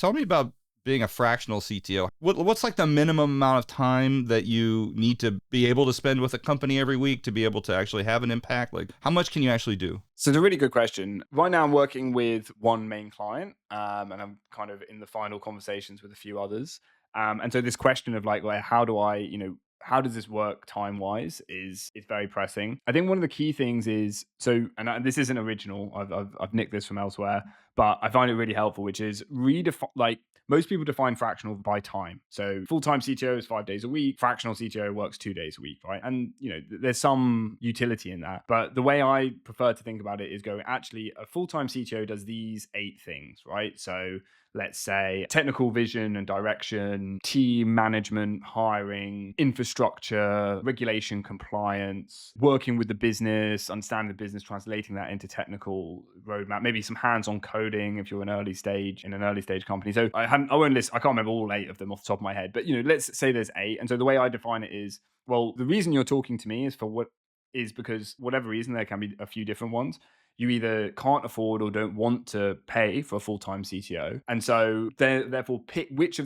Tell me about being a fractional CTO. What's like the minimum amount of time that you need to be able to spend with a company every week to be able to actually have an impact? Like, how much can you actually do? So it's a really good question. Right now, I'm working with one main client, and I'm kind of in the final conversations with a few others. And so this question of like, well, how do I, how does this work time wise is very pressing. I think one of the key things is this isn't original. I've nicked this from elsewhere, but I find it really helpful, which is redefine like. Most people define fractional by time. So full-time CTO is 5 days a week. Fractional CTO works 2 days a week, right? And there's some utility in that. But the way I prefer to think about it is going, actually, a full-time CTO does these 8 things, right? So let's say technical vision and direction, team management, hiring, infrastructure, regulation, compliance, working with the business, understanding the business, translating that into technical roadmap, maybe some hands-on coding if you're an early stage company. So I won't list, I can't remember all 8 of them off the top of my head, but let's say there's 8. And so the way I define it is, well, the reason you're talking to me is because whatever reason, there can be a few different ones. You either can't afford or don't want to pay for a full-time CTO. And so therefore pick which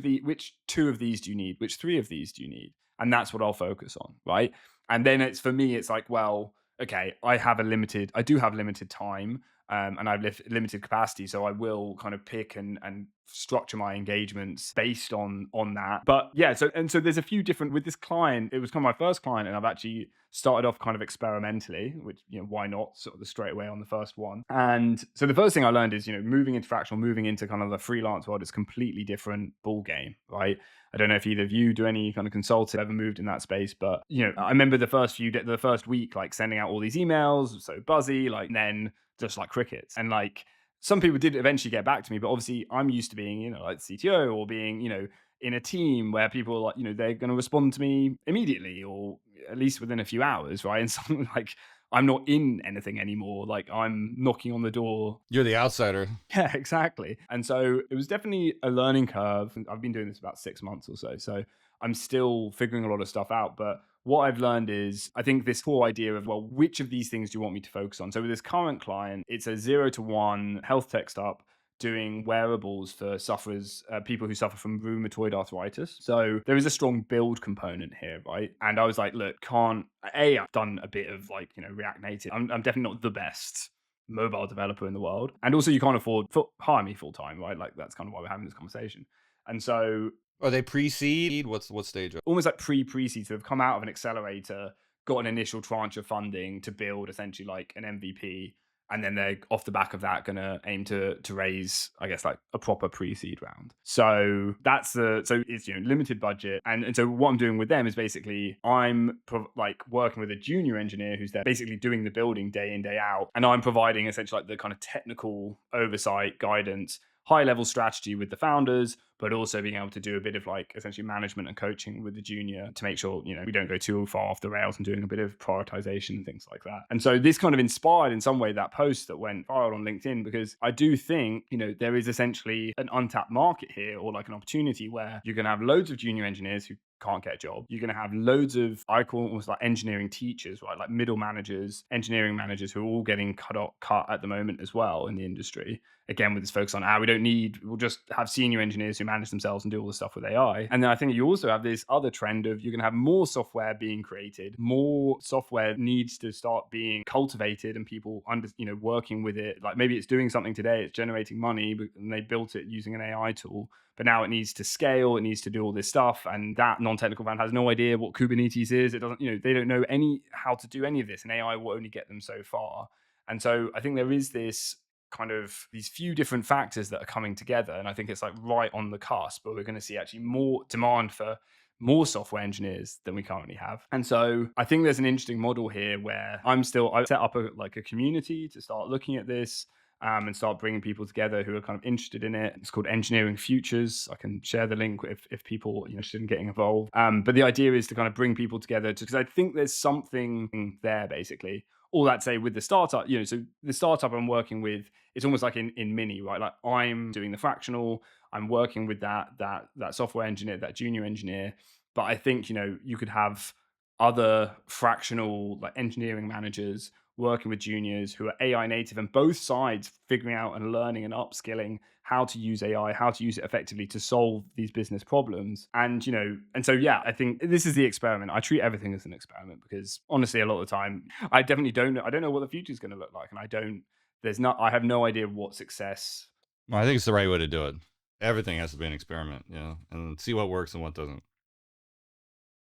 2 of these do you need, which 3 of these do you need? And that's what I'll focus on, right? And then for me, it's like, well, okay, I do have limited time, and I've limited capacity, so I will kind of pick and structure my engagements based on that. But yeah, so there's a few different with this client. It was kind of my first client, and I've actually started off kind of experimentally, which why not, sort of the straight away on the first one. And so the first thing I learned is moving into fractional, moving into kind of the freelance world is completely different ball game, right? I don't know if either of you do any kind of consulting, ever moved in that space, but I remember the first week, like sending out all these emails, so buzzy, like, and then just like crickets. And like some people did eventually get back to me, but obviously I'm used to being, like CTO or being, in a team where people are like, they're going to respond to me immediately or at least within a few hours, right? And something like I'm not in anything anymore. Like I'm knocking on the door. You're the outsider. Yeah, exactly. And so it was definitely a learning curve. I've been doing this about 6 months or so. So I'm still figuring a lot of stuff out. But what I've learned is I think this whole idea of, well, which of these things do you want me to focus on? So with this current client, it's a 0 to 1 health tech startup doing wearables for people who suffer from rheumatoid arthritis. So there is a strong build component here, right? And I was like, look, I've done a bit of like, React Native. I'm definitely not the best mobile developer in the world. And also you can't afford hire me full time, right? Like that's kind of why we're having this conversation. And so Are they pre-seed? What stage? almost like pre-seed, so they've come out of an accelerator, got an initial tranche of funding to build essentially like an MVP, and then they're off the back of that going to aim to raise, I guess, like a proper pre-seed round. So so it's limited budget, and so what I'm doing with them is basically like working with a junior engineer who's there basically doing the building day in day out, and I'm providing essentially like the kind of technical oversight, guidance, high level strategy with the founders, but also being able to do a bit of like essentially management and coaching with the junior to make sure, we don't go too far off the rails, and doing a bit of prioritization and things like that. And so this kind of inspired in some way that post that went viral on LinkedIn, because I do think, there is essentially an untapped market here, or like an opportunity where you're going to have loads of junior engineers who can't get a job. You're going to have loads of, I call almost like engineering teachers, right? Like middle managers, engineering managers who are all getting cut at the moment as well in the industry. Again, with this focus on, we'll just have senior engineers who manage themselves and do all the stuff with AI. And then I think you also have this other trend of you're going to have more software being created, more software needs to start being cultivated, and people working with it. Like maybe it's doing something today, it's generating money, and they built it using an AI tool. But now it needs to scale, it needs to do all this stuff, and that non-technical fan has no idea what Kubernetes is. It doesn't, they don't know how to do any of this, and AI will only get them so far. And so I think there is this kind of these few different factors that are coming together, and I think it's like right on the cusp, but we're going to see actually more demand for more software engineers than we currently have. And so I think there's an interesting model here where I've set up a community to start looking at this, and start bringing people together who are kind of interested in it. It's called Engineering Futures. I can share the link if people are interested in getting involved. But the idea is to kind of bring people together, because I think there's something there basically. All that say with the startup, so the startup I'm working with, it's almost like in mini, right? Like I'm doing the fractional, I'm working with that software engineer, that junior engineer. But I think, you could have other fractional like engineering managers working with juniors who are AI native, and both sides figuring out and learning and upskilling how to use AI, how to use it effectively to solve these business problems. And, and so, yeah, I think this is the experiment. I treat everything as an experiment because honestly, a lot of the time, I definitely don't know. I don't know what the future is going to look like. And I have no idea what success. Well, I think it's the right way to do it. Everything has to be an experiment, and see what works and what doesn't.